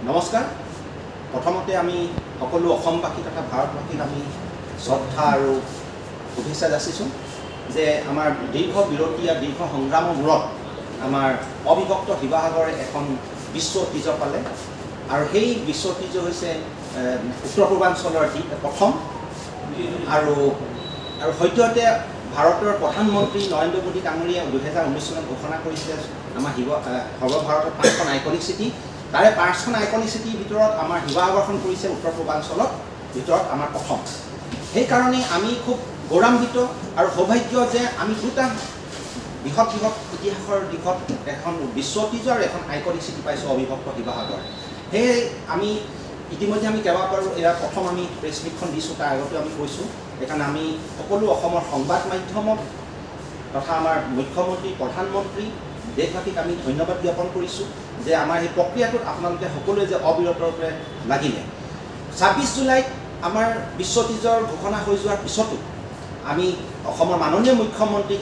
নমস্কাৰ। প্ৰথমতে আমি সকলো অসমবাসী তথা ভাৰতবাসীক আমি শ্ৰদ্ধা আৰু শুভেচ্ছা যাচিছোঁ যে আমাৰ দীৰ্ঘ বিৰতি আৰু দীৰ্ঘ সংগ্ৰামৰ মূৰত আমাৰ অবিভক্ত শিৱসাগৰে এখন বিশ্ব ঐতিহ্য পালে আৰু সেই বিশ্ব ঐতিহ্য হৈছে উত্তৰ পূৰ্বাঞ্চলৰ প্ৰথম আৰু সদ্যহতে ভাৰতৰ প্ৰধানমন্ত্ৰী নৰেন্দ্ৰ মোদী ডাঙৰীয়াই 2019 চনত ঘোষণা কৰিছিলে আমাৰ সৰ্বভাৰতত 5খন আইকনিক চিটি। তাৰে 5খন আইকনিক চিটিৰ ভিতৰত আমাৰ শিৱসাগৰখন পৰিছে উত্তৰ পূৰ্বাঞ্চলত ভিতৰত আমাৰ প্ৰথম। সেইকাৰণে আমি খুব গৌৰৱান্বিত আৰু সৌভাগ্য যে আমি দুটা বৃহৎ ইতিহাসৰ দিশত এখন বিশ্ব ঐতিহ্য আৰু এখন আইকনিক চিটি পাইছোঁ অবিভক্ত শিৱসাগৰ। সেয়ে আমি ইতিমধ্যে আমি কেইবাবাৰো এয়া প্ৰথম আমি প্ৰেছ মিটখন দিছোঁ, তাৰ আগতেও আমি কৈছোঁ। সেইকাৰণে আমি সকলো অসমৰ সংবাদ মাধ্যমক তথা আমাৰ মুখ্যমন্ত্ৰী প্ৰধানমন্ত্ৰী দেশবাসীক আমি ধন্যবাদ জ্ঞাপন কৰিছোঁ যে আমাৰ এই প্ৰক্ৰিয়াটোত আপোনালোকে সকলোৱে যে অবিৰতৰূপে লাগিলে। 26 জুলাইত আমাৰ বিশ্ব ঐতিহ্যৰ ঘোষণা হৈ যোৱাৰ পিছতো আমি অসমৰ মাননীয় মুখ্যমন্ত্ৰীক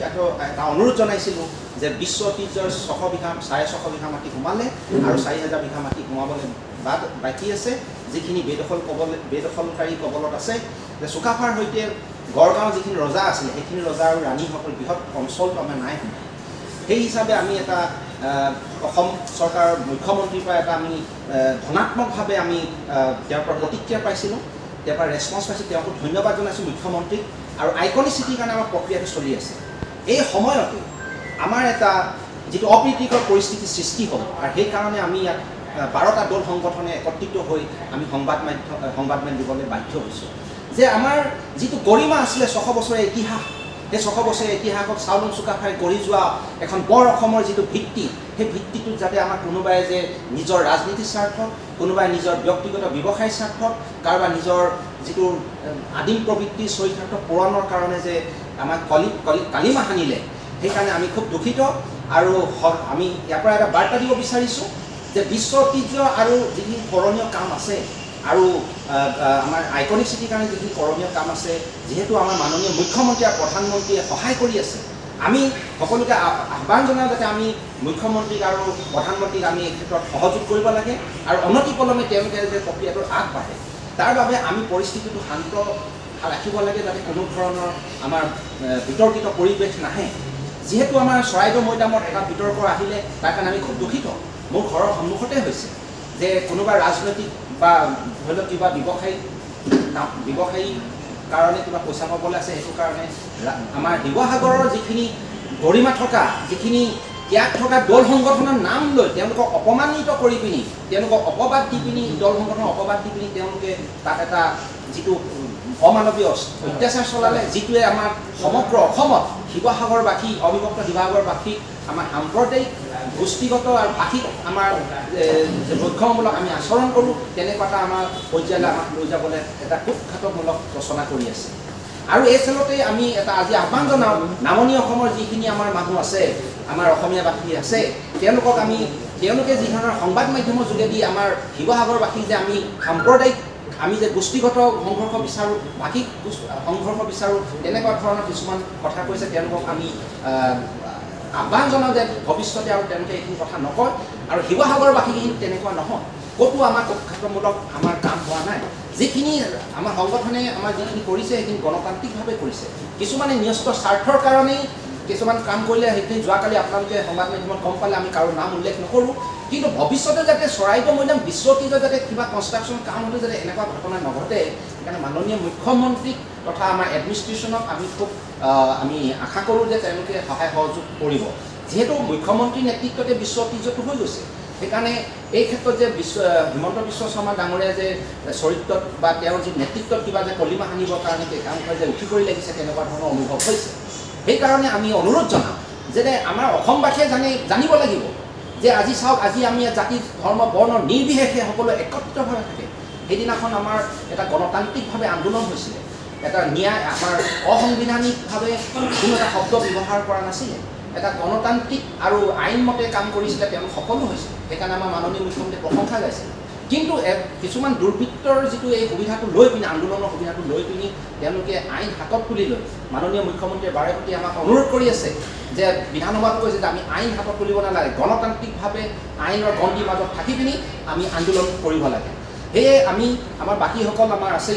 এটা অনুৰোধ জনাইছিলোঁ যে বিশ্ব ঐতিহ্যৰ 6,600 বিঘা মাটি সোমালে আৰু 4,000 বিঘা মাটি সোমাবলৈ বাকী আছে, যিখিনি বেদখলকাৰী কবলত আছে। যে চুকাফাৰ সৈতে গড়গাঁও যিখিনি ৰজা আছিলে সেইখিনি ৰজা আৰু ৰাণীসকল বৃহৎ অঞ্চলটো আমাৰ নাই সোমায়। সেই হিচাপে আমি এটা অসম চৰকাৰৰ মুখ্যমন্ত্ৰীৰ পৰা এটা আমি ধনাত্মকভাৱে আমি তেওঁৰ পৰা প্ৰতিক্ৰিয়া পাইছিলোঁ, তেওঁৰ পৰা ৰেছপন্স পাইছোঁ। তেওঁকো ধন্যবাদ জনাইছোঁ মুখ্যমন্ত্ৰীক। আৰু আইকনিক চিটিৰ কাৰণে আমাৰ প্ৰক্ৰিয়াটো চলি আছে। এই সময়তে আমাৰ এটা যিটো অপ্ৰীতিকৰ পৰিস্থিতিৰ সৃষ্টি হ'ল আৰু সেইকাৰণে আমি ইয়াত 12টা দল সংগঠনে একত্ৰিত হৈ আমি সংবাদমেল দিবলৈ বাধ্য হৈছোঁ যে আমাৰ যিটো গৰিমা আছিলে 600 বছৰীয়া ইতিহাস, সেই 600 বছৰীয়া ইতিহাসক চাওলুং চুকাফাই গঢ়ি যোৱা এখন বৰ অসমৰ যিটো ভিত্তি, সেই ভিত্তিটোত যাতে আমাৰ কোনোবাই যে নিজৰ ৰাজনীতিৰ স্বাৰ্থত, কোনোবাই নিজৰ ব্যক্তিগত ব্যৱসায়ৰ স্বাৰ্থত, কাৰোবাৰ নিজৰ যিটো আদিম প্ৰবৃত্তিৰ চৰিতাৰ্থ পূৰণৰ কাৰণে যে আমাক কালিমা সানিলে, সেইকাৰণে আমি খুব দুখিত। আৰু আমি ইয়াৰ পৰা এটা বাৰ্তা দিব বিচাৰিছোঁ যে বিশ্ব ঐতিহ্য আৰু যিখিনি কৰণীয় কাম আছে আৰু আমাৰ আইকনিক চিটিৰ কাৰণে যিখিনি কৰণীয় কাম আছে, যিহেতু আমাৰ মাননীয় মুখ্যমন্ত্ৰী আৰু প্ৰধানমন্ত্ৰীয়ে সহায় কৰি আছে, আমি সকলোকে আহ্বান জনাওঁ যাতে আমি মুখ্যমন্ত্ৰীক আৰু প্ৰধানমন্ত্ৰীক আমি এই ক্ষেত্ৰত সহযোগ কৰিব লাগে আৰু অনতিপলমে তেওঁলোকে যে প্ৰক্ৰিয়াটো আগবাঢ়ে তাৰ বাবে আমি পৰিস্থিতিটো শান্ত ৰাখিব লাগে, যাতে কোনো ধৰণৰ আমাৰ বিতৰ্কিত পৰিৱেশ নাহে। যিহেতু আমাৰ চৰাইদেউ মৈদামত এটা বিতৰ্ক আহিলে, তাৰ কাৰণে আমি খুব দুখিত। মোৰ ঘৰৰ সন্মুখতে হৈছে যে কোনোবা ৰাজনৈতিক বা ধৰি লওক কিবা ব্যৱসায়ী কাৰণে কিবা পইচা পাবলৈ আছে, সেইটো কাৰণে আমাৰ শিৱসাগৰৰ যিখিনি গৰিমা থকা, যিখিনি ত্যাগ থকা দল সংগঠনৰ নাম লৈ তেওঁলোকক অপমানিত কৰি পিনি, তেওঁলোকক অপবাদ দি পিনি, দল সংগঠনৰ অপবাদ দি পিনি তেওঁলোকে তাত এটা যিটো অমানৱীয় অত্যাচাৰ চলালে, যিটোৱে আমাৰ সমগ্ৰ অসমত শিৱসাগৰবাসী, অবিভক্ত শিৱসাগৰবাসীক আমাৰ সাম্প্ৰদায়িক, গোষ্ঠীগত আৰু ভাষিক আমাৰ বৈষম্যমূলক আমি আচৰণ কৰোঁ, তেনেকুৱা এটা আমাৰ পৰ্যায়লৈ আমাক লৈ যাবলৈ এটা কুৎখাতমূলক ৰচনা কৰি আছে। আৰু এই চেলতে আমি এটা আজি আহ্বান জনাওঁ, নামনি অসমৰ যিখিনি আমাৰ মানুহ আছে, আমাৰ অসমীয়াবাসী আছে, তেওঁলোকে যি ধৰণৰ সংবাদ মাধ্যমৰ যোগেদি আমাৰ শিৱসাগৰবাসীক যে আমি সাম্প্ৰদায়িক, আমি যে গোষ্ঠীগত সংঘৰ্ষ বিচাৰোঁ, ভাষিক সংঘৰ্ষ বিচাৰোঁ, তেনেকুৱা ধৰণৰ কিছুমান কথা কৈছে, তেওঁলোকক আমি আহ্বান জনাওঁ যে ভৱিষ্যতে আৰু তেওঁলোকে এইখিনি কথা নকয় আৰু শিৱসাগৰবাসীখিনি তেনেকুৱা নহয়। ক'তো আমাৰ কুৎখাতমূলক আমাৰ কাম হোৱা নাই। যিখিনি আমাৰ সংগঠনে আমাৰ যিখিনি কৰিছে সেইখিনি গণতান্ত্ৰিকভাৱে কৰিছে। কিছুমানে ন্যস্ত স্বাৰ্থৰ কাৰণেই কিছুমান কাম কৰিলে, সেইখিনি যোৱাকালি আপোনালোকে সংবাদ মাধ্যমত গম পালে, আমি কাৰো নাম উল্লেখ নকৰোঁ। কিন্তু ভৱিষ্যতে যাতে চৰাইদেউ মৈদাম বিশ্ব ঐতিহ্য যাতে কিবা কনষ্ট্ৰাকশ্যন কাম হ'লে যাতে এনেকুৱা ঘটনা নঘটে, সেইকাৰণে মাননীয় মুখ্যমন্ত্ৰীক তথা আমাৰ এডমিনিষ্ট্ৰেশ্যনক আমি খুব আশা কৰোঁ যে তেওঁলোকে সহায় সহযোগ কৰিব। যিহেতু মুখ্যমন্ত্ৰীৰ নেতৃত্বতে বিশ্ব ঐতিহ্যটো হৈ গৈছে, সেইকাৰণে এই ক্ষেত্ৰত যে হিমন্ত বিশ্ব শৰ্মা ডাঙৰীয়া যে চৰিত্ৰত বা তেওঁৰ যি নেতৃত্বত কিবা যে কলিমা সানিবৰ কাৰণে তেওঁলোকে যে উঠি কৰি লাগিছে, তেনেকুৱা ধৰণৰ অনুভৱ হৈছে। সেইকাৰণে আমি অনুৰোধ জনাওঁ যে আমাৰ অসমবাসীয়ে জানিব লাগিব যে আজি চাওক, আজি আমি জাতি ধৰ্ম বৰ্ণ নিৰ্বিশেষে সকলো একত্ৰিতভাৱে থাকে। সেইদিনাখন আমাৰ এটা গণতান্ত্ৰিকভাৱে আন্দোলন হৈছিলে, এটা ন্যায়, আমাৰ অসাংবিধানিকভাৱে কোনো এটা শব্দ ব্যৱহাৰ কৰা নাছিলে, এটা গণতান্ত্ৰিক আৰু আইনমতে কাম কৰিছিলে, তেওঁলোক সফলো হৈছিল। সেইকাৰণে আমাৰ মাননীয় মুখ্যমন্ত্ৰীয়ে প্ৰশংসা গাইছিল। কিন্তু কিছুমান দুৰ্বৃত্তৰ যিটো এই সুবিধাটো লৈ পিনি আন্দোলনৰ সুবিধাটো লৈ পিনি তেওঁলোকে আইন হাতত তুলি লৈ মাননীয় মুখ্যমন্ত্ৰীয়ে বাৰে প্ৰতি আমাক অনুৰোধ কৰি আছে যে বিধানসভাত কৈছে যে আমি আইন হাতত তুলিব নালাগে, গণতান্ত্ৰিকভাৱে আইনৰ গণ্ডিৰ মাজত থাকি পিনি আমি আন্দোলন কৰিব লাগে। সেয়ে আমি আমাৰ বাকীসকল আমাৰ আছে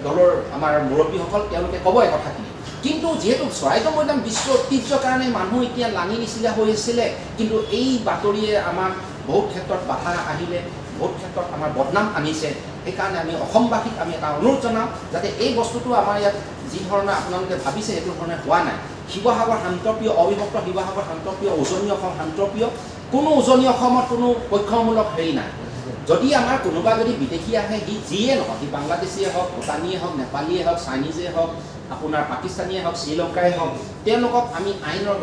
দলৰ আমাৰ মুৰব্বীসকল তেওঁলোকে ক'ব এই কথাখিনি। কিন্তু যিহেতু চৰাইদেউ মৈদাম বিশ্ব ঐতিহ্যৰ কাৰণে মানুহ এতিয়া লাঙি নিচিলা হৈ আছিলে, কিন্তু এই বাতৰিয়ে আমাক বহুত ক্ষেত্ৰত বাধা আহিলে, বহুত ক্ষেত্ৰত আমাৰ বদনাম আনিছে। সেইকাৰণে আমি অসমবাসীক আমি এটা অনুৰোধ জনাওঁ যাতে এই বস্তুটো আমাৰ ইয়াত যি ধৰণে আপোনালোকে ভাবিছে সেইটো ধৰণে হোৱা নাই। শিৱসাগৰ শান্তপ্ৰিয়, অবিভক্ত শিৱসাগৰ শান্তপ্ৰিয়, উজনি অসম শান্তপ্ৰিয়, কোনো উজনি অসমত কোনো পক্ষমূলক হেৰি নাই। যদি আমাৰ কোনোবা যদি বিদেশী আহে সি যিয়ে নহওক, সি বাংলাদেশীয়ে হওক, ভূটানীয়ে হওক, নেপালীয়ে হওক, চাইনিজে হওক, আপোনাৰ পাকিস্তানীয়ে হওক, শ্ৰীলংকাই হওক, তেওঁলোকক আমি আইনৰ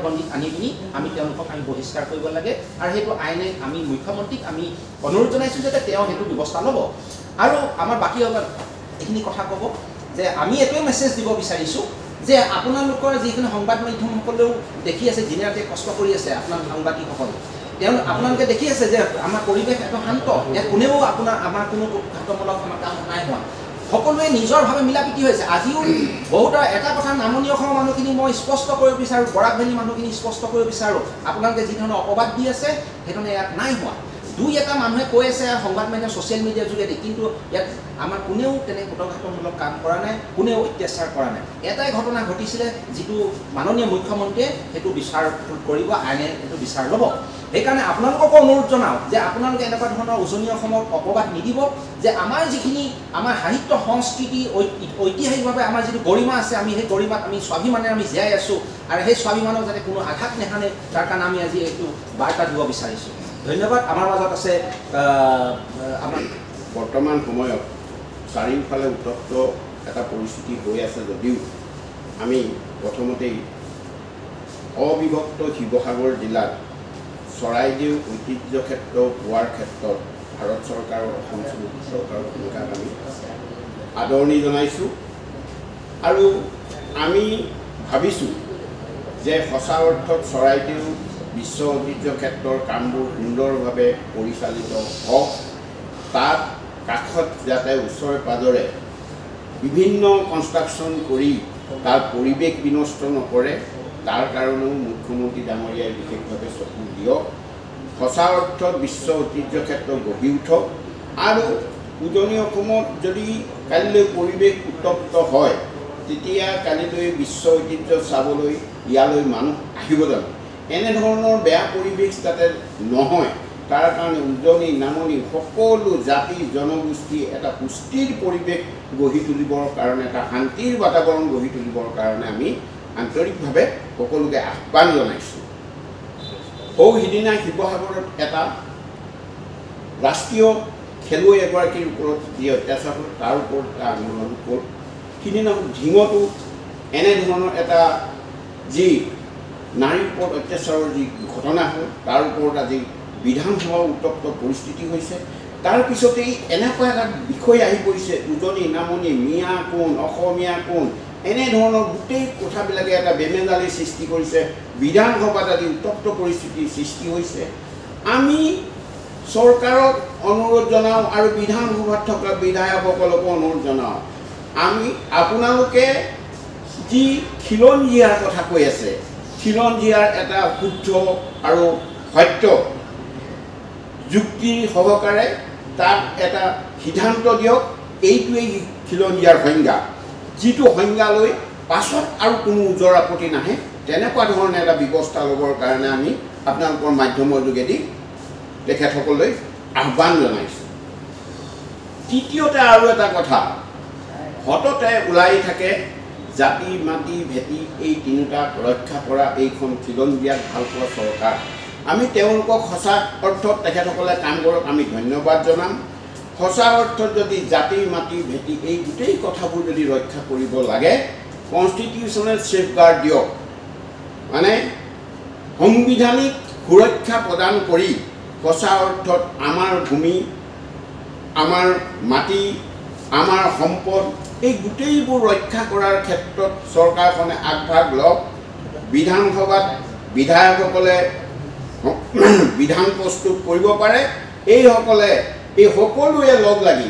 গণ্ডিত আনি পিনি আমি তেওঁলোকক আমি বহিষ্কাৰ কৰিব লাগে। আৰু সেইটো আইনে আমি মুখ্যমন্ত্ৰীক আমি অনুৰোধ জনাইছোঁ যাতে তেওঁ সেইটো ব্যৱস্থা ল'ব। আৰু আমাৰ বাকীসকল এইখিনি কথা ক'ব যে আমি এইটোৱে মেছেজ দিব বিচাৰিছোঁ যে আপোনালোকৰ যিখিনি সংবাদ মাধ্যমসকলেও দেখি আছে, দিনে ৰাতিয়ে কষ্ট কৰি আছে আপোনাৰ সাংবাদিকসকল, আপোনালোকে দেখি আছে যে আমাৰ পৰিৱেশ এত শান্ত, ইয়াত কোনেও আমাৰ কোনো উৎঘাটমূলক আমাৰ কাম নাই হোৱা, সকলোৱে নিজৰভাৱে মিলা প্ৰীতি হৈছে। আজিও বহুতৰ এটা কথা নামনি অসমৰ মানুহখিনি মই স্পষ্ট কৰিব বিচাৰোঁ, বৰাক ভেলী মানুহখিনি স্পষ্ট কৰিব বিচাৰোঁ, আপোনালোকে যি ধৰণৰ অপবাদ দি আছে সেইধৰণে ইয়াত নাই হোৱা। দুই এটা মানুহে কৈ আছে সংবাদ মাধ্যম ছ'চিয়েল মিডিয়াৰ যোগেদি, কিন্তু ইয়াত আমাৰ কোনেও তেনে কুটঘাতমূলক কাম কৰা নাই, কোনেও অত্যাচাৰ কৰা নাই। এটাই ঘটনা ঘটিছিলে যিটো মাননীয় মুখ্যমন্ত্ৰীয়ে সেইটো বিচাৰ কৰিব, আইনে সেইটো বিচাৰ ল'ব। সেইকাৰণে আপোনালোককো অনুৰোধ জনাওঁ যে আপোনালোকে এনেকুৱা ধৰণৰ উজনি অসমক অপবাদ নিদিব, যে আমাৰ যিখিনি আমাৰ সাহিত্য সংস্কৃতি ঐতিহাসিকভাৱে আমাৰ যিটো গৰিমা আছে, আমি সেই গৰিমাত আমি স্বাভিমানেৰে আমি জীয়াই আছোঁ, আৰু সেই স্বাভিমানক যাতে কোনো আঘাত নেহানে তাৰ কাৰণে আমি আজি এইটো বাৰ্তা দিব বিচাৰিছোঁ। ধন্যবাদ। আমাৰ মাজত আছে আমাৰ বৰ্তমান সময়ত চাৰিওফালে উত্তপ্ত এটা পৰিস্থিতি হৈ আছে যদিও আমি প্ৰথমতেই অবিভক্ত শিৱসাগৰ জিলাত চৰাইদেউ ঐতিহ্য ক্ষেত্ৰ পোৱাৰ ক্ষেত্ৰত ভাৰত চৰকাৰ আৰু অসম চৰকাৰৰ ভূমিকাক আমি আদৰণি জনাইছোঁ। আৰু আমি ভাবিছোঁ যে সঁচা অৰ্থত চৰাইদেউ বিশ্ব ঐতিহ্য ক্ষেত্ৰৰ কামবোৰ সুন্দৰভাৱে পৰিচালিত হওক, তাত কাষত যাতে ওচৰে পাজৰে বিভিন্ন কনষ্ট্ৰাকশ্যন কৰি তাৰ পৰিৱেশ বিনষ্ট নকৰে, তাৰ কাৰণেও মুখ্যমন্ত্ৰী ডাঙৰীয়াই বিশেষভাৱে চকু দিয়ক। সঁচা অৰ্থত বিশ্ব ঐতিহ্য ক্ষেত্ৰ গঢ়ি উঠক। আৰু উজনি অসমত যদি কালিলৈ পৰিৱেশ উত্তপ্ত হয়, তেতিয়া কালিলৈ বিশ্ব ঐতিহ্য চাবলৈ ইয়ালৈ মানুহ আহিব জানো? এনেধৰণৰ বেয়া পৰিৱেশ যাতে নহয়, তাৰ কাৰণে উজনি নামনি সকলো জাতি জনগোষ্ঠী এটা সুস্থিৰ পৰিৱেশ গঢ়ি তুলিবৰ কাৰণে, এটা শান্তিৰ বাতাবৰণ গঢ়ি তুলিবৰ কাৰণে আমি আন্তৰিকভাৱে সকলোকে আহ্বান জনাইছোঁ। সিদিনা শিৱসাগৰত এটা ৰাষ্ট্ৰীয় খেলুৱৈ এগৰাকীৰ ওপৰত যি অত্যাচাৰ হ'ল তাৰ ওপৰত এটা আন্দোলন হ'ল। সিদিনা ঢিঙতো এনেধৰণৰ এটা যি নাৰীৰ ওপৰত অত্যাচাৰৰ যি ঘটনা হ'ল, তাৰ ওপৰত আজি বিধানসভাৰ উত্তপ্ত পৰিস্থিতি হৈছে। তাৰ পিছতেই এনেকুৱা এটা বিষয় আহি পৰিছে, উজনি নামনি মিয়া কোন, অসমীয়া কোন, এনেধৰণৰ গোটেই কথাবিলাকে এটা বেমেজালি সৃষ্টি কৰিছে। বিধানসভাত আজি উত্তপ্ত পৰিস্থিতিৰ সৃষ্টি হৈছে। আমি চৰকাৰক অনুৰোধ জনাওঁ আৰু বিধানসভাত থকা বিধায়কসকলকো অনুৰোধ জনাওঁ, আপোনালোকে যি খিলঞ্জীয়াৰ কথা কৈ আছে, খিলঞ্জীয়াৰ এটা শুদ্ধ আৰু সত্য যুক্তি সহকাৰে তাক এটা সিদ্ধান্ত দিয়ক। এইটোৱেই খিলঞ্জীয়াৰ সংজ্ঞা, যিটো সংজ্ঞালৈ পাছত আৰু কোনো ওজৰ আপত্তি নাহে, তেনেকুৱা ধৰণে এটা ব্যৱস্থা ল'বৰ কাৰণে আমি আপোনালোকৰ মাধ্যমৰ যোগেদি তেখেতসকললৈ আহ্বান জনাইছোঁ। তৃতীয়তে আৰু এটা কথা সততে ওলাই থাকে, জাতি মাটি ভেটি এই তিনিটাক ৰক্ষা কৰা এইখন খিলঞ্জীয়াক ভাল পোৱা চৰকাৰ। আমি তেওঁলোকক সঁচা অৰ্থত তেখেতসকলে কাম কৰক, আমি ধন্যবাদ জনাম। সঁচা অৰ্থত যদি জাতি মাটি ভেটি এই গোটেই কথাবোৰ যদি ৰক্ষা কৰিব লাগে, কনষ্টিটিউশ্যনেল ছেফগাৰ্ড দিয়ক, মানে সাংবিধানিক সুৰক্ষা প্ৰদান কৰি সঁচা অৰ্থত আমাৰ ভূমি, আমাৰ মাটি, আমাৰ সম্পদ এই গোটেইবোৰ ৰক্ষা কৰাৰ ক্ষেত্ৰত চৰকাৰখনে আগভাগ লওক। বিধানসভাত বিধায়কসকলে বিধান প্ৰস্তুত কৰিব পাৰে, এইসকলে এই সকলোৱে লগ লাগি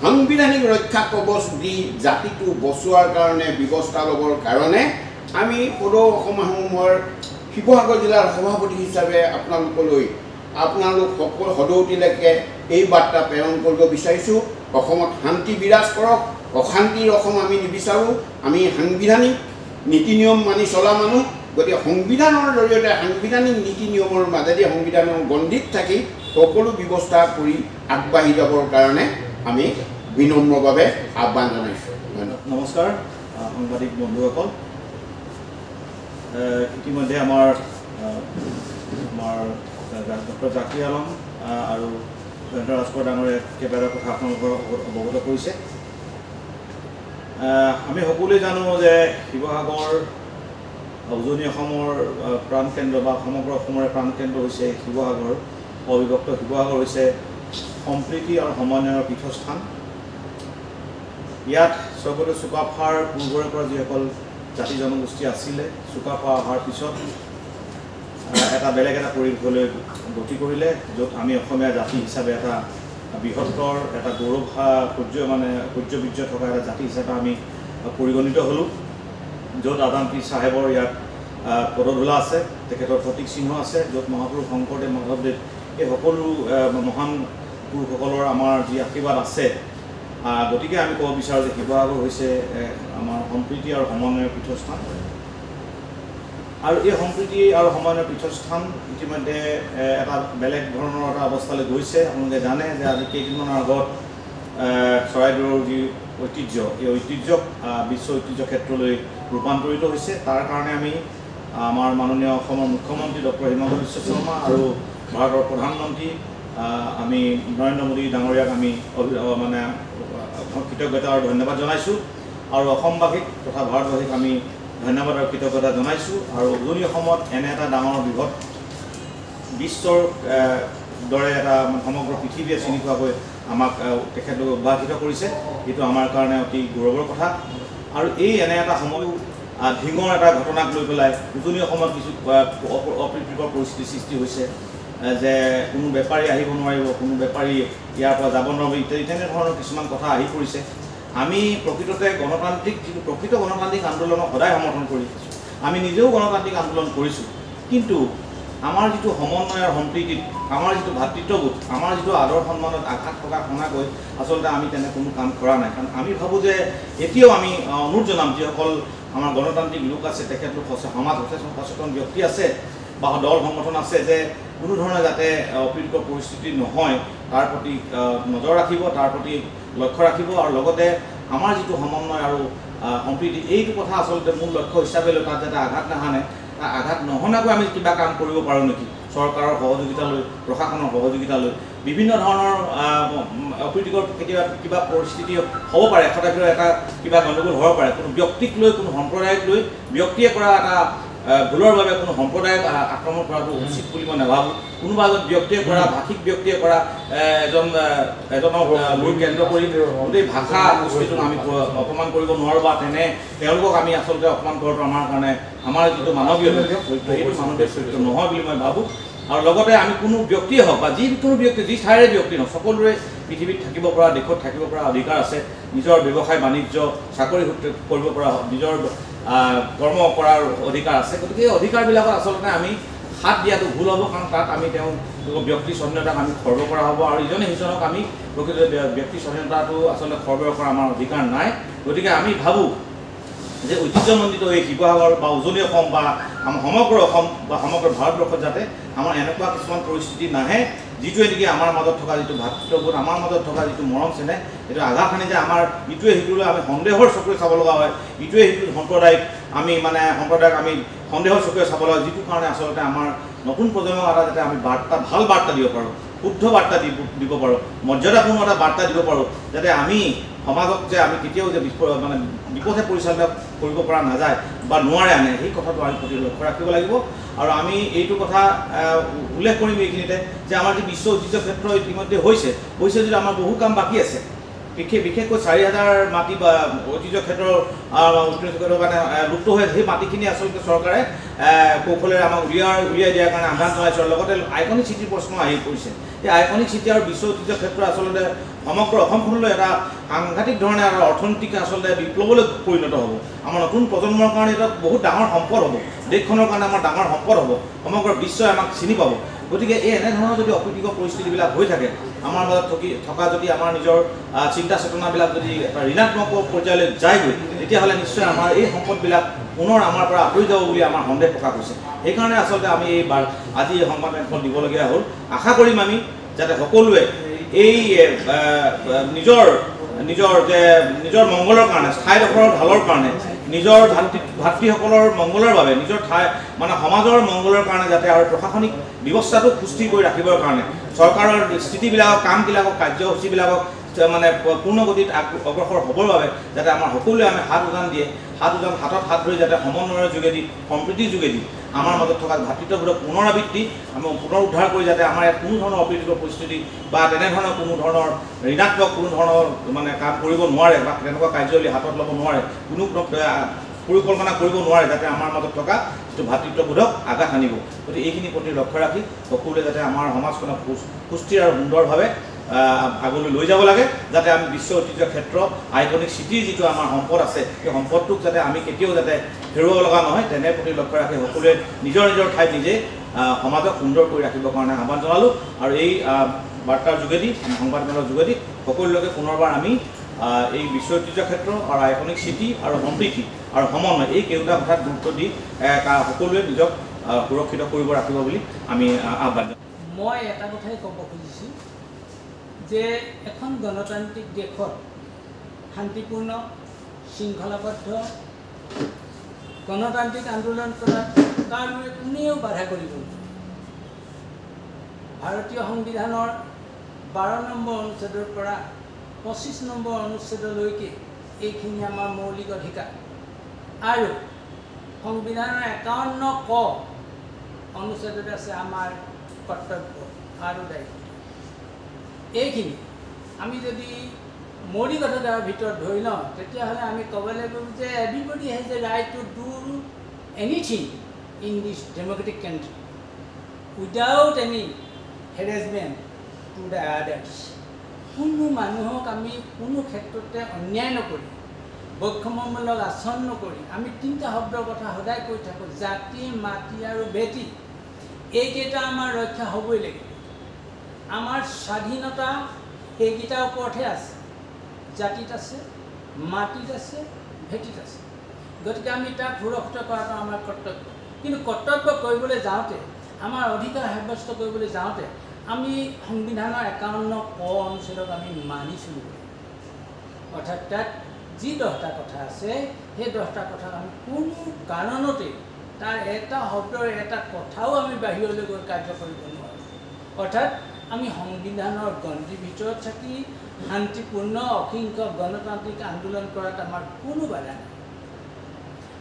সাংবিধানিক ৰক্ষা কবচ দি জাতিটো বচোৱাৰ কাৰণে ব্যৱস্থা ল'বৰ কাৰণে আমি সদৌ অসম আহোমৰ শিৱসাগৰ জিলাৰ সভাপতি হিচাপে আপোনালোকলৈ আপোনালোক সকলো সদৌতিলৈকে এই বাৰ্তা প্ৰেৰণ কৰিব বিচাৰিছোঁ। অসমত শান্তি বিৰাজ কৰক, অশান্তিৰ অসম আমি নিবিচাৰোঁ। আমি সাংবিধানিক নীতি নিয়ম মানি চলা মানুহ, গতিকে সংবিধানৰ জৰিয়তে সাংবিধানিক নীতি নিয়মৰ মাজেদি সংবিধানৰ গণ্ডিত থাকি সকলো ব্যৱস্থা কৰি আগবাঢ়ি যাবৰ কাৰণে আমি বিনম্ৰভাৱে আহ্বান জনাইছোঁ। নমস্কাৰ সাংবাদিক বন্ধুসকল, ইতিমধ্যে আমাৰ ডক্টৰ জাকিৰ আলম আৰু জয়ন্ত ৰাজখোৱা ডাঙৰে কেইবাটাও কথা আপোনালোকৰ অৱগত কৰিছে। আমি সকলোৱে জানো যে শিৱসাগৰ উজনি অসমৰ প্ৰাণকেন্দ্ৰ বা সমগ্ৰ অসমৰে প্ৰাণকেন্দ্ৰ হৈছে শিৱসাগৰ। অবিভক্ত শিৱসাগৰ হৈছে সম্প্ৰীতি আৰু সমন্বয়ৰ পীঠস্থান। ইয়াত স্বৰ্গদেউ চুকাফাৰ পূৰ্বৰে পৰা যিসকল জাতি জনগোষ্ঠী আছিলে, চুকাফা অহাৰ পিছত এটা বেলেগ এটা পৰিৱেশলৈ গতি কৰিলে, য'ত আমি অসমীয়া জাতি হিচাপে এটা বৃহত্তৰ এটা গৌৰৱ সূৰ্যবীৰ্য থকা এটা জাতি হিচাপে আমি পৰিগণিত হ'লোঁ, য'ত আদাম পীৰ চাহেবৰ ইয়াত পদধূলা আছে, তেখেতৰ প্ৰতীক চিহ্ন আছে, য'ত মহাপুৰুষ শংকৰদেৱ মাধৱদেৱ এই সকলো মহান পুৰুষসকলৰ আমাৰ যি আশীৰ্বাদ আছে। গতিকে আমি ক'ব বিচাৰোঁ যে শিৱসাগৰ হৈছে আমাৰ সম্প্ৰীতি আৰু সমন্বয়ৰ পীঠস্থান। আৰু এই সম্প্ৰীতি আৰু সমন্বয়ৰ পীঠস্থান ইতিমধ্যে এটা বেলেগ ধৰণৰ এটা অৱস্থালৈ গৈছে। আপোনালোকে জানে যে আজি কেইদিনমানৰ আগত চৰাইদেউৰ যি ঐতিহ্য, এই ঐতিহ্যক বিশ্ব ঐতিহ্য ক্ষেত্ৰলৈ ৰূপান্তৰিত হৈছে। তাৰ কাৰণে আমি আমাৰ মাননীয় অসমৰ মুখ্যমন্ত্ৰী ডক্টৰ হিমন্ত বিশ্ব শৰ্মা আৰু ভাৰতৰ প্ৰধানমন্ত্ৰী আমি নৰেন্দ্ৰ মোদী ডাঙৰীয়াক আমি কৃতজ্ঞতা আৰু ধন্যবাদ জনাইছোঁ। আৰু অসমবাসীক তথা ভাৰতবাসীক আমি ধন্যবাদ আৰু কৃতজ্ঞতা জনাইছোঁ। আৰু উজনি অসমত এনে এটা ডাঙৰ বৃহৎ বিশ্বৰ দৰে এটা সমগ্ৰ পৃথিৱীয়ে চিনি পোৱাকৈ আমাক তেখেতলোকে উদ্ভাসিত কৰিছে। এইটো আমাৰ কাৰণে অতি গৌৰৱৰ কথা। আৰু এই এনে এটা সময়ো ধিঙৰ এটা ঘটনাক লৈ পেলাই উজনি অসমত কিছু অপ্ৰীতিকৰ পৰিস্থিতিৰ সৃষ্টি হৈছে, যে কোনো বেপাৰী আহিব নোৱাৰিব, কোনো বেপাৰী ইয়াৰ পৰা যাব নোৱাৰিব ইত্যাদি তেনেধৰণৰ কিছুমান কথা আহি পৰিছে। আমি প্ৰকৃততে যিটো প্ৰকৃত গণতান্ত্ৰিক আন্দোলনক সদায় সমৰ্থন কৰি আহিছোঁ। আমি নিজেও গণতান্ত্ৰিক আন্দোলন কৰিছোঁ, কিন্তু আমাৰ যিটো সমন্বয় আৰু সম্প্ৰীতিত, আমাৰ যিটো ভাতৃত্ববোধ, আমাৰ যিটো আদৰ সন্মানত আঘাত প্ৰকাশ শুনাকৈ আচলতে আমি তেনে কোনো কাম কৰা নাই। কাৰণ আমি ভাবোঁ যে এতিয়াও আমি অনুৰোধ জনাম, যিসকল আমাৰ গণতান্ত্ৰিক লোক আছে, তেখেতলোক সমাজ সচেতন ব্যক্তি আছে বা দল সংগঠন আছে, যে কোনো ধৰণৰ যাতে অপ্ৰীতিকৰ পৰিস্থিতি নহয় তাৰ প্ৰতি নজৰ ৰাখিব, তাৰ প্ৰতি লক্ষ্য ৰাখিব। আৰু লগতে আমাৰ যিটো সমন্বয় আৰু সম্প্ৰীতি, এইটো কথা আচলতে মূল লক্ষ্য হিচাপে লৈ তাত যাতে আঘাত নাহানে, আঘাত নহনাকৈ আমি কিবা কাম কৰিব পাৰোঁ নেকি, চৰকাৰৰ সহযোগিতা লৈ, প্ৰশাসনৰ সহযোগিতা লৈ। বিভিন্ন ধৰণৰ অপ্ৰীতিকৰ কেতিয়াবা কিবা পৰিস্থিতি হ'ব পাৰে, এশটাৰ ভিতৰত এটা কিবা গণ্ডগোল হ'ব পাৰে। কোনো ব্যক্তিক লৈ, কোনো সম্প্ৰদায়ক লৈ ব্যক্তিয়ে কৰা এটা ভুলৰ বাবে কোনো সম্প্ৰদায়ক আক্ৰমণ কৰাটো উচিত বুলি মই নাভাবোঁ। কোনোবা এজন ব্যক্তিয়ে কৰা, ভাষিক ব্যক্তিয়ে কৰা এজনক লোক কেন্দ্ৰ কৰি গোটেই ভাষা গোষ্ঠীটোক আমি অপমান কৰিব নোৱাৰোঁ, বা তেওঁলোকক আমি আচলতে অপমান কৰাটো আমাৰ কাৰণে আমাৰ যিটো মানৱীয় চৰিত্ৰ, সেইটো মানৱীয় চৰিত্ৰ নহয় বুলি মই ভাবোঁ। আৰু লগতে আমি কোনো ব্যক্তিয়ে হওক বা যিকোনো ব্যক্তি, যি ঠাইৰে ব্যক্তি নহওক, সকলোৰে পৃথিৱীত থাকিব পৰা, দেশত থাকিব পৰা অধিকাৰ আছে। নিজৰ ব্যৱসায় বাণিজ্য, চাকৰি কৰিব পৰা, নিজৰ কৰ্ম কৰাৰ অধিকাৰ আছে। গতিকে এই অধিকাৰবিলাকত আচলতে আমি হাত দিয়াটো ভুল হ'ব, কাৰণ তাত আমি তেওঁলোকৰ ব্যক্তি স্বাধীনতাক আমি খৰ্ব কৰা হ'ব, আৰু ইজনে সিজনক আমি প্ৰকৃত ব্যক্তি স্বাধীনতাটো আচলতে খৰ্ব কৰাৰ আমাৰ অধিকাৰ নাই। গতিকে আমি ভাবোঁ যে ঐতিহ্যমণ্ডিত এই শিৱসাগৰ বা উজনি অসম বা আমাৰ সমগ্ৰ অসম বা সমগ্ৰ ভাৰতবৰ্ষত যাতে আমাৰ এনেকুৱা কিছুমান পৰিস্থিতি নাহে, যিটোৱে নেকি আমাৰ মাজত থকা যিটো ভাতৃত্ববোধ, আমাৰ মাজত থকা যিটো মৰম চেনেহ, এইটো আঘাত সানি যে আমাৰ ইটোৱে সিটোলৈ আমি সন্দেহৰ চকুৰে চাব লগা হয়, ইটোৱে সিটো সম্প্ৰদায়ক আমি সন্দেহৰ চকুৰে চাব লগা, যিটো কাৰণে আচলতে আমাৰ নতুন প্ৰজন্মক এটা যাতে আমি ভাল বাৰ্তা দিব পাৰোঁ, শুদ্ধ বাৰ্তা দিব পাৰোঁ, মৰ্যাদাপূৰ্ণ এটা বাৰ্তা দিব পাৰোঁ, যাতে আমি সমাজক যে আমি কেতিয়াও যে বিপথে পৰিচালনা কৰিব পৰা নাযায় বা নোৱাৰে আনে, সেই কথাটো আমি প্ৰতি লক্ষ্য ৰাখিব লাগিব। আৰু আমি এইটো কথা উল্লেখ কৰিম এইখিনিতে যে আমাৰ যি বিশ্ব ঐতিহ্য ক্ষেত্ৰ ইতিমধ্যে হৈছে যদিও আমাৰ বহু কাম বাকী আছে। বিশেষকৈ 4000 মাটি বা ঐতিহ্য ক্ষেত্ৰৰ মানে লুপ্ত হৈ সেই মাটিখিনি আচলতে চৰকাৰে কৌশলেৰে আমাক উলিয়াই দিয়াৰ কাৰণে আহ্বান জনাইছোঁ। লগতে আইকনিক চিটিৰ প্ৰশ্ন আহি পৰিছে। এই আইকনিক চিটি আৰু বিশ্ব ঐতিহ্য ক্ষেত্ৰ আচলতে সমগ্ৰ অসমখনলৈ এটা সাংঘাতিক ধৰণে আৰু অৰ্থনৈতিক আচলতে বিপ্লৱলৈ পৰিণত হ'ব। আমাৰ নতুন প্ৰজন্মৰ কাৰণে এটা বহুত ডাঙৰ সম্পদ হ'ব, দেশখনৰ কাৰণে আমাৰ ডাঙৰ সম্পদ হ'ব, সমগ্ৰ বিশ্বই আমাক চিনি পাব। গতিকে এই এনেধৰণৰ যদি অপ্ৰীতিকৰ পৰিস্থিতিবিলাক হৈ থাকে, আমাৰ মাজত থকা যদি আমাৰ নিজৰ চিন্তা চেতনাবিলাক যদি এটা ঋণাত্মক পৰ্যায়লৈ যায়গৈ, তেতিয়াহ'লে নিশ্চয় আমাৰ এই সম্পদবিলাক পুনৰ আমাৰ পৰা আঁতৰি যাব বুলি আমাৰ সন্দেহ প্ৰকাশ হৈছে। সেইকাৰণে আচলতে আমি এইবাৰ আজি এই সংবাদমেলখন দিবলগীয়া হ'ল। আশা কৰিম আমি যাতে সকলোৱে এই নিজৰ মংগলৰ কাৰণে, ঠাইডোখৰৰ ভালৰ কাৰণে, নিজৰ ভাতৃসকলৰ মংগলৰ বাবে, নিজৰ ঠাই মানে সমাজৰ মংগলৰ কাৰণে যাতে আৰু প্ৰশাসনিক ব্যৱস্থাটো সুস্থিৰ কৰি ৰাখিবৰ কাৰণে চৰকাৰৰ স্থিতিবিলাকক, কামবিলাকক, কাৰ্যসূচীবিলাকক মানে পূৰ্ণগতিত অগ্ৰসৰ হ'বৰ বাবে যাতে আমাৰ সকলোৱে আমি হাতত হাত ধৰি যাতে সমন্বয়ৰ যোগেদি, সম্প্ৰীতিৰ যোগেদি আমাৰ মাজত থকা ভাতৃত্ববোধক পুনৰাবৃত্তি আমি পুনৰ উদ্ধাৰ কৰি যাতে আমাৰ ইয়াত কোনো ধৰণৰ অপ্ৰীতিকৰ পৰিস্থিতি বা তেনেধৰণৰ কোনো ধৰণৰ ঋণাত্মক কোনো ধৰণৰ মানে কাম কৰিব নোৱাৰে বা তেনেকুৱা কাৰ্যাৱলী হাতত ল'ব নোৱাৰে, কোনো পৰিকল্পনা কৰিব নোৱাৰে, যাতে আমাৰ মাজত থকা যিটো ভাতৃত্ববোধক আঘাত আনিব। গতিকে এইখিনি প্ৰতি লক্ষ্য ৰাখি সকলোৱে যাতে আমাৰ সমাজখনক সুস্থিৰ আৰু সুন্দৰভাৱে আগলৈ লৈ যাব লাগে, যাতে আমি বিশ্ব ঐতিহ্য ক্ষেত্ৰ আইকনিক চিটিৰ যিটো আমাৰ সম্পদ আছে, সেই সম্পদটোক যাতে আমি কেতিয়াও যাতে হেৰুৱাব লগা নহয়, তেনে প্ৰতি লক্ষ্য ৰাখি সকলোৱে নিজৰ ঠাইত নিজে সমাজক সুন্দৰ কৰি ৰাখিবৰ কাৰণে আহ্বান জনালোঁ। আৰু এই বাৰ্তাৰ যোগেদি, সংবাদমেলৰ যোগেদি সকলোকে পুনৰবাৰ আমি এই বিশ্ব ঐতিহ্য ক্ষেত্ৰ আৰু আইকনিক চিটি আৰু সম্প্ৰীতি আৰু সমন্বয় এই কেইটা কথাত গুৰুত্ব দি সকলোৱে নিজক সুৰক্ষিত কৰিব ৰাখিব বুলি আমি আহ্বান জনাওঁ। মই এটা কথাই ক'ব খুজিছোঁ যে এখন গণতান্ত্ৰিক দেশত শান্তিপূৰ্ণ, শৃংখলাবদ্ধ গণতান্ত্ৰিক আন্দোলন কৰাত কাৰোৱে কোনেও বাধা কৰিব নোৱাৰে। ভাৰতীয় সংবিধানৰ 12 নম্বৰ অনুচ্ছেদৰ পৰা 25 নম্বৰ অনুচ্ছেদলৈকে এইখিনি আমাৰ মৌলিক অধিকাৰ আৰু সংবিধানৰ 51 ক অনুচ্ছেদত আছে আমাৰ কৰ্তব্য আৰু দায়িত্ব। এইখিনি আমি যদি মৌলিক অধিকাৰৰ ভিতৰত ধৰি লওঁ, তেতিয়াহ'লে আমি ক'ব লাগিব যে everybody has a right to do anything in this Democratic country without any harassment to the others. কোনো মানুহক আমি কোনো ক্ষেত্ৰতে অন্যায় নকৰি, বৈষম্যমূলক আচৰণ নকৰি, আমি 3টা শব্দৰ কথা সদায় কৈ থাকোঁ, জাতি, মাটি আৰু ভেটি। এইকেইটা আমাৰ ৰক্ষা হ'বই লাগিব। আমাৰ স্বাধীনতা সেইকেইটাৰ ওপৰতহে আছে, জাতিত আছে, মাটিত আছে, ভেটিত আছে। গতিকে আমি তাক সুৰক্ষিত কৰাটো আমাৰ কৰ্তব্য। কিন্তু কৰ্তব্য কৰিবলৈ যাওঁতে, আমাৰ অধিকাৰ সাব্যস্ত কৰিবলৈ যাওঁতে আমি সংবিধানৰ 51 ক অনুচ্ছেদক আমি মানি চলিব লাগিব। অৰ্থাৎ তাত যি 10টা কথা আছে, সেই 10টা কথাক আমি কোনো কাৰণতে তাৰ এটা শব্দৰ এটা কথাও আমি বাহিৰলৈ গৈ কাৰ্য কৰিব নোৱাৰোঁ। অৰ্থাৎ আমি সংবিধানৰ গণ্ডিৰ ভিতৰত থাকি শান্তিপূৰ্ণ অহিংসক গণতান্ত্ৰিক আন্দোলন কৰাত আমাৰ কোনো বাধা নাই।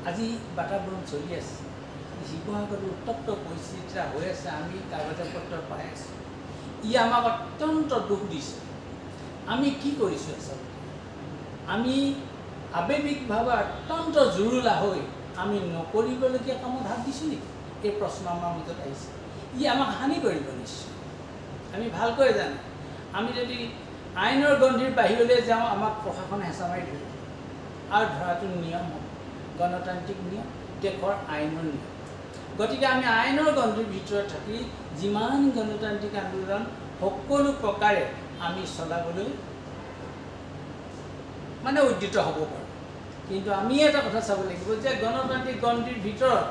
আজি বাতাবৰণ চলি আছে, শিৱসাগৰত উত্তপ্ত পৰিস্থিতি এটা হৈ আছে, আমি কাগজ পত্ৰ পাই আছোঁ। ই আমাক অত্যন্ত দুখ দিছে। আমি কি কৰিছোঁ আচলতে? আমি আৱেগিকভাৱে অত্যন্ত জুৰুলা হৈ আমি নকৰিবলগীয়া কামত হাত দিছোঁ নেকি? এই প্ৰশ্ন আমাৰ মাজত আহিছে। ই আমাক হানি কৰিব নিশ্চয়। আমি ভালকৈ জানো, আমি যদি আইনৰ গণ্ডিৰ বাহিৰলৈ যাওঁ, আমাক প্ৰশাসনে হেঁচা মাৰি ধৰিব আৰু ধৰাটো নিয়ম হ'ব, গণতান্ত্ৰিক নিয়ম, দেশৰ আইনৰ নিয়ম। গতিকে আমি আইনৰ গণ্ডিৰ ভিতৰত থাকি যিমান গণতান্ত্ৰিক আন্দোলন সকলো প্ৰকাৰে আমি চলাবলৈ মানে উদ্যত হ'ব পাৰোঁ। কিন্তু আমি এটা কথা চাব লাগিব যে গণতান্ত্ৰিক গণ্ডিৰ ভিতৰত,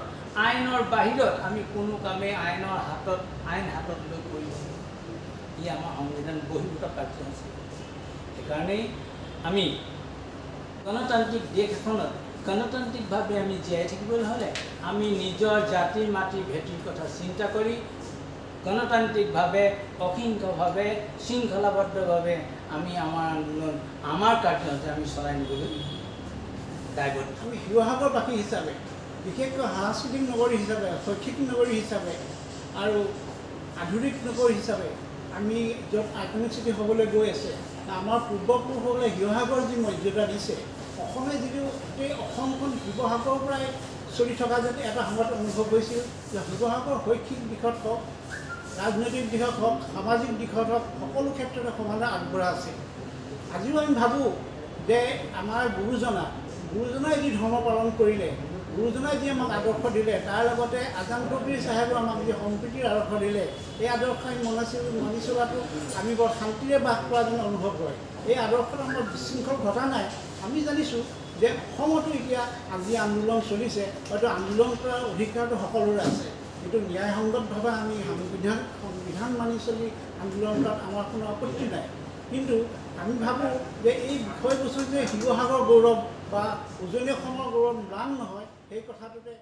আইনৰ বাহিৰত আমি কোনো কামেই আইন হাতত লৈ কৰিব নোৱাৰোঁ। ই আমাৰ সংবিধান বহিৰ্ভূত কাৰ্যসূচী। সেইকাৰণেই আমি গণতান্ত্ৰিক দেশ এখনত গণতান্ত্ৰিকভাৱে আমি জীয়াই থাকিবলৈ হ'লে আমি নিজৰ জাতি, মাটি, ভেটিৰ কথা চিন্তা কৰি গণতান্ত্ৰিকভাৱে, অহিংসভাৱে, শৃংখলাবদ্ধভাৱে আমি আমাৰ আন্দোলন, আমাৰ কাৰ্যসূচী আমি চলাই নিবলৈ দায়বদ্ধ। আমি শিৱসাগৰবাসী হিচাপে, বিশেষকৈ সাংস্কৃতিক নগৰী হিচাপে, শৈক্ষিক নগৰী হিচাপে আৰু আধুনিক নগৰী হিচাপে আমি য'ত আইকনিক চিটি হ'বলৈ গৈ আছে, আমাৰ পূৰ্বপুৰুষসকলে শিৱসাগৰ যি মৰ্যাদা দিছে, অসমে যিটো গোটেই অসমখন শিৱসাগৰৰ পৰাই চলি থকা যেন এটা সময়ত অনুভৱ হৈছিল যে শিৱসাগৰ শৈক্ষিক দিশত হওক, ৰাজনৈতিক দিশত হওক সামাজিক দিশত হওক সকলো ক্ষেত্ৰতে সমানে আগবঢ়া আছে। আজিও আমি ভাবোঁ যে আমাৰ গুৰুজনাই যি ধৰ্ম পালন কৰিলে, গুৰুজনাই যি আমাক আদৰ্শ দিলে, তাৰ লগতে আজান কবিৰ চাহেবেও আমাক যি সম্প্ৰীতিৰ আদৰ্শ দিলে, এই আদৰ্শ আমি মানি চলাটো আমি বৰ শান্তিৰে বাস কৰা যেন অনুভৱ হয়। এই আদৰ্শত আমাৰ বিশৃংখল ঘটা নাই। আমি জানিছোঁ যে অসমতো এতিয়া আজি আন্দোলন চলিছে, হয়তো আন্দোলন কৰাৰ অধিকাৰটো সকলোৰে আছে, কিন্তু ন্যায়সংগতভাৱে আমি সংবিধান মানি চলি আন্দোলন কৰাত আমাৰ কোনো আপত্তি নাই। কিন্তু আমি ভাবোঁ যে এই বিষয়বস্তু যে শিৱসাগৰ গৌৰৱ বা উজনি অসমৰ গৌৰৱ ম্লান নহয়, সেই কথাটোতে